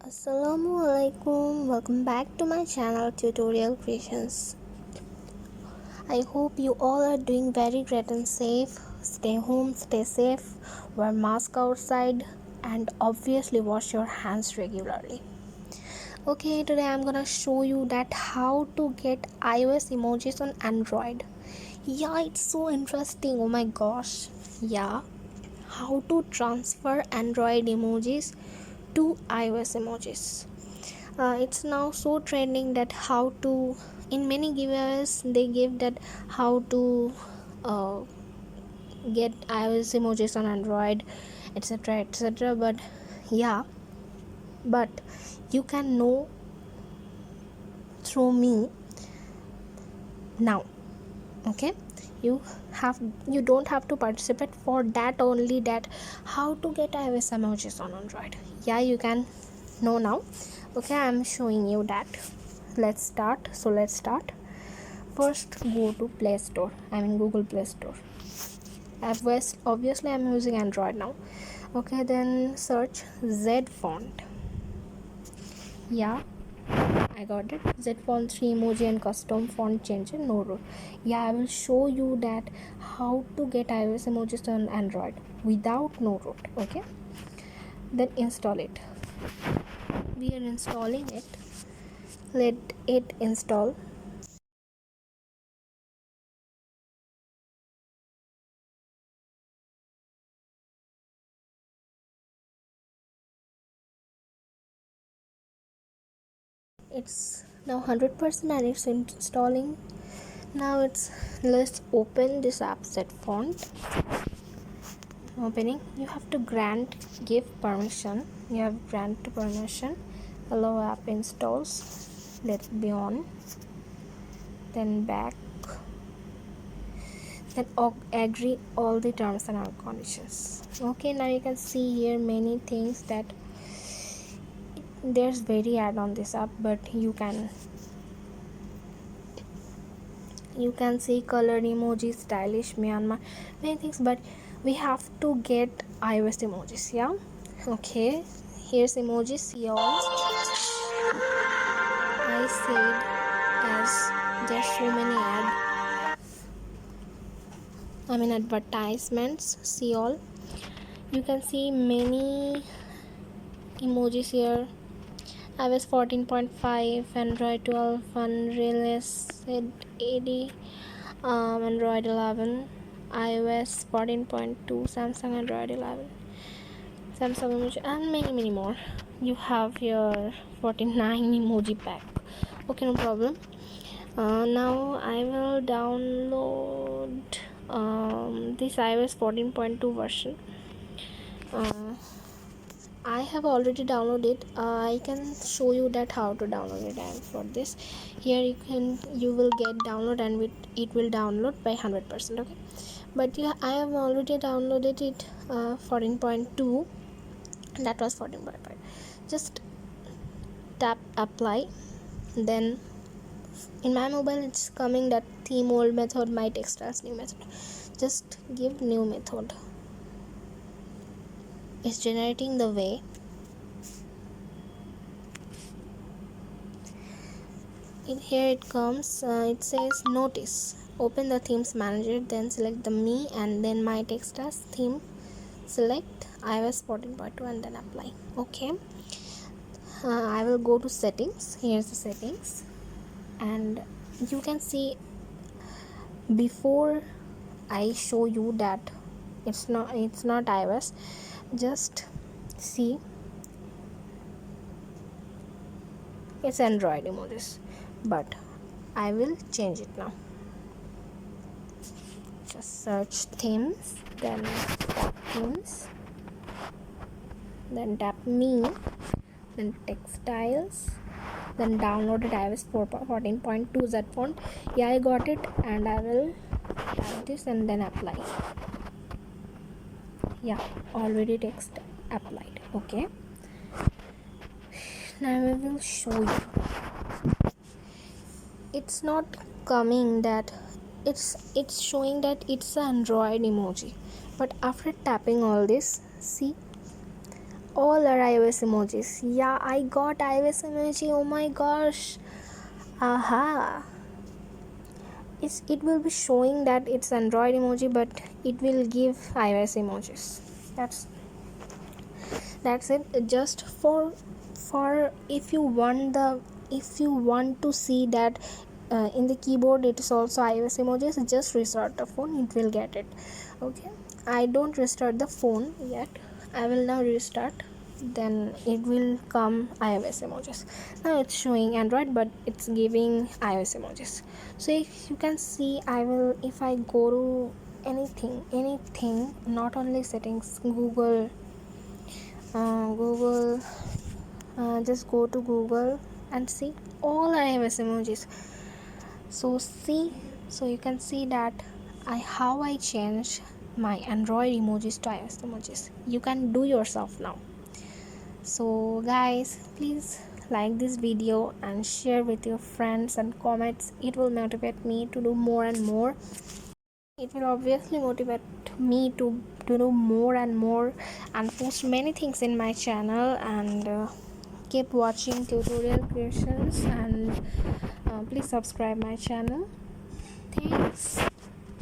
Assalamualaikum, welcome back to my channel Tutorial Creations. I hope you all are doing very great and safe. Stay home, stay safe, wear mask outside, and obviously wash your hands regularly. Okay, today I'm gonna show you that how to get iOS emojis on Android. Yeah, it's so interesting. Oh my gosh. Yeah, how to transfer Android emojis to iOS emojis. It's now so trending that how to, in many giveaways they give that how to uh, get iOS emojis on Android, etc, etc, but yeah, but you can know through me now. Okay, you don't have to participate for that, only that how to get iOS emojis on Android. Yeah, you can know now. Okay, I'm showing you that. Let's start. First, go to Play Store, Google Play Store. Obviously I'm using Android now. Okay, then search Z font. Yeah, I got it. Z font 3 emoji and custom font changer, no root. Yeah, I will show you that how to get iOS emojis on Android without no root. Okay, then install it. We are installing it. Let it install. It's now 100% and it's installing. Now let's open this app. Z font. Opening, you have to give permission. You have grant permission. Allow app installs. Let it be on. Then back. Then agree all the terms and conditions. Okay, now you can see here many things that there's very ad on this app, but you can see color emoji, stylish Myanmar, many things, but we have to get iOS emojis. Yeah, okay, here's emojis. See all. I said as there's so many advertisements. See all. You can see many emojis here. iOS 14.5, Android 12, Unreal 80, Android 11, iOS 14.2, Samsung Android 11, Samsung emoji, and many more. You have your 49 emoji pack. Okay, no problem. Now I will download this iOS 14.2 version. I have already downloaded. I can show you that how to download it. And for this, here you will get download, and it will download by 100%. Okay, but yeah, I have already downloaded it 14.2. That was 14.5. Just tap apply. Then in my mobile it's coming that theme old method, my text as new method. Just give new method. It's generating the way. Here it comes. It says notice. Open the themes manager, then select the me and then my text as theme. Select iOS 14.2 and then apply. Okay, I will go to settings. Here's the settings, and you can see before I show you that it's not iOS. Just see, it's Android emojis, but I will change it now. Just search themes, then tap themes, then tap me, then textiles, then downloaded iOS 14.2 Z font. Yeah, I got it, and I will tap this and then apply. Yeah, already text applied. Okay, now I will show you. it's not coming that it's showing that it's an Android emoji, but after tapping all this, see, all are iOS emojis. Yeah, I got iOS emoji. Oh my gosh. Aha. It will be showing that it's Android emoji, but it will give iOS emojis. That's it. Just for if you want to see that in the keyboard it is also iOS emojis, just restart the phone, it will get it. Okay, I don't restart the phone yet. I will now restart, then it will come iOS emojis. Now it's showing Android, but it's giving iOS emojis. So if you can see, if I go to anything, not only settings, Google, just go to Google and see all iOS emojis. So you can see that how I change my Android emojis to iOS emojis. You can do yourself now. So guys, please like this video and share with your friends and comments. It will motivate me to do more and more. It will obviously motivate me to do more and more and post many things in my channel. And keep watching tutorial creations, and please subscribe my channel. Thanks.